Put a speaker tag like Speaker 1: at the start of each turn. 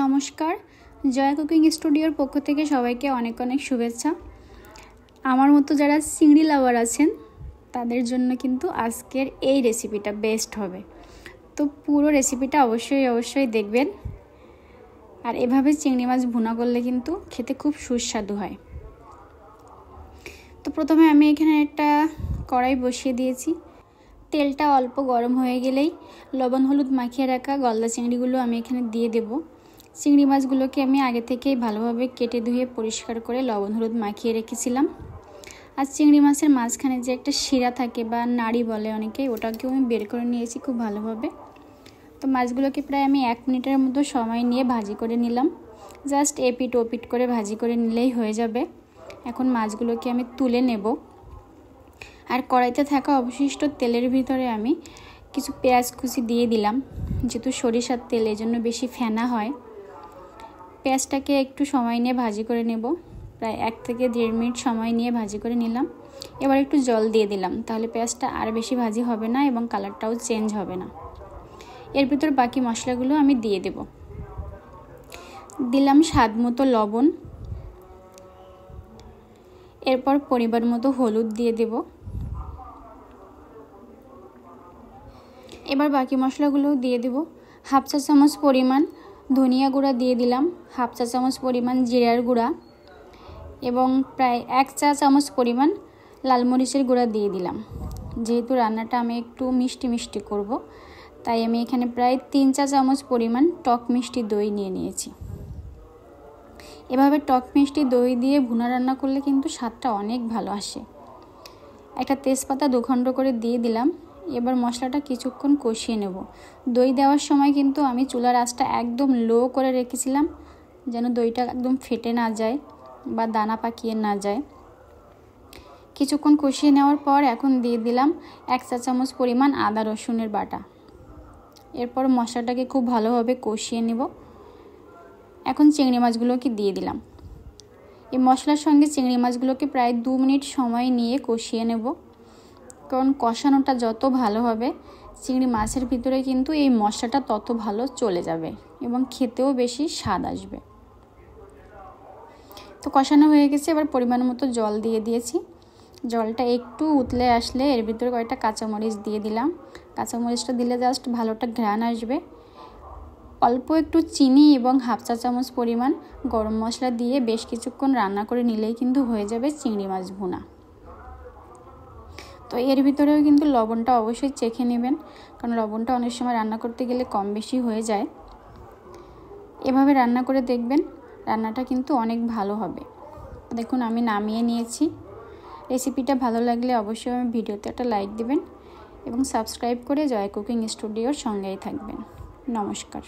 Speaker 1: নমস্কার, জয়া কুকিং স্টুডিওর পক্ষ থেকে সবাইকে অনেক অনেক শুভেচ্ছা। আমার মতো যারা চিংড়ি লাভার আছেন তাদের জন্য কিন্তু আজকের এই রেসিপিটা বেস্ট হবে। তো পুরো রেসিপিটা অবশ্যই দেখবেন। আর এভাবে চিংড়ি মাছ ভুনা করলে কিন্তু খেতে খুব সুস্বাদু হয়। তো প্রথমে আমি এখানে একটা কড়াই বসিয়ে দিয়েছি। তেলটা অল্প গরম হয়ে গেলেই লবণ হলুদ মাখিয়ে রাখা গলদা চিংড়িগুলো আমি এখানে দিয়ে দেব। চিংড়ি মাছগুলোকে আমি আগে থেকেই ভালোভাবে কেটে ধুয়ে পরিষ্কার করে লবণ হলুদ মাখিয়ে রেখেছিলাম। আর চিংড়ি মাছের মাঝখানে যে একটা শিরা থাকে বা নাড়ি বলে অনেকেই, ওটাকেও আমি বের করে নিয়েছি খুব ভালোভাবে। তো মাছগুলোকে প্রায় আমি 1 মিনিটের মতো সময় নিয়ে ভাজি করে নিলাম। জাস্ট এপিট ওপিট করে ভাজি করে নিলেই হয়ে যাবে। এখন মাছগুলোকে আমি তুলে নেব। আর কড়াইতে থাকা অবশিষ্ট তেলের ভিতরে আমি কিছু পেঁয়াজ কুচি দিয়ে দিলাম। যেহেতু সরিষার তেল, এজন্য বেশি ফেনা হয়। পেঁয়াজটাকে একটু সময় নিয়ে ভাজি করে নেব। প্রায় 1 থেকে 1.5 মিনিট সময় নিয়ে ভাজি করে নিলাম। এবার একটু জল দিয়ে দিলাম, তাহলে পেঁয়াজটা আর বেশি ভাজি হবে না এবং কালারটাও চেঞ্জ হবে না। এর ভিতর বাকি মশলাগুলো আমি দিয়ে দেব। দিলাম স্বাদ মতো লবণ, এরপর পরিমাণ মতো হলুদ দিয়ে দেব। এবার বাকি মশলাগুলো দিয়ে দেব। 1/2 চা চামচ পরিমাণ ধনিয়া গুঁড়া দিয়ে দিলাম, 1/2 চা চামচ পরিমাণ জিরার গুঁড়া এবং প্রায় 1 চা চামচ পরিমাণ লাল মরিচের গুঁড়া দিয়ে দিলাম। যেহেতু রান্নাটা আমি একটু মিষ্টি করব, তাই আমি এখানে প্রায় 3 চা চামচ পরিমাণ টক মিষ্টি দই নিয়েছি। এভাবে টক মিষ্টি দই দিয়ে ভুনা রান্না করলে কিন্তু স্বাদটা অনেক ভালো আসে। একটা তেজপাতা 2 খণ্ড করে দিয়ে দিলাম। এবার মশলাটা কিছুক্ষণ কষিয়ে নেব। দই দেওয়ার সময় কিন্তু আমি চুলার আঁচটা একদম লো করে রেখেছিলাম, যেন দইটা একদম ফেটে না যায় বা দানা পাকিয়ে না যায়। কিছুক্ষণ কষিয়ে নেওয়ার পর এখন দিয়ে দিলাম 1 চা চামচ পরিমাণ আদা রসুনের বাটা। এরপর মশলাটাকে খুব ভালোভাবে কষিয়ে নেব। এখন চিংড়ি মাছগুলোকে দিয়ে দিলাম। এই মশলার সঙ্গে চিংড়ি মাছগুলোকে প্রায় 2 মিনিট সময় নিয়ে কষিয়ে নেব। কারণ কষানোটা যত ভালো হবে, চিংড়ি মাছের ভিতরে কিন্তু এই মশলাটা তত ভালো চলে যাবে এবং খেতেও বেশি স্বাদ আসবে। তো কষানো হয়ে গেছে, এবার পরিমাণ মতো জল দিয়ে দিয়েছি। জলটা একটু উতলে আসলে এর ভিতরে কয়েকটা কাঁচামরিচ দিয়ে দিলাম। কাঁচামরিচটা দিলে জাস্ট ভালোটা ঘ্রাণ আসবে। অল্প একটু চিনি এবং 1/2 চা চামচ পরিমাণ গরম মশলা দিয়ে বেশ কিছুক্ষণ রান্না করে নিলেই কিন্তু হয়ে যাবে চিংড়ি মাছ ভুনা। তো এর ভিতরেও কিন্তু লবণটা অবশ্যই চেখে নেবেন, কারণ লবণটা অনেক সময় রান্না করতে গেলে কম বেশি হয়ে যায়। এভাবে রান্না করে দেখবেন, রান্নাটা কিন্তু অনেক ভালো হবে। দেখুন আমি নামিয়ে নিয়েছি। রেসিপিটা ভালো লাগলে অবশ্যই আমার ভিডিওতে একটা লাইক দিবেন এবং সাবস্ক্রাইব করে জয়া কুকিং স্টুডিওর সঙ্গেই থাকবেন। নমস্কার।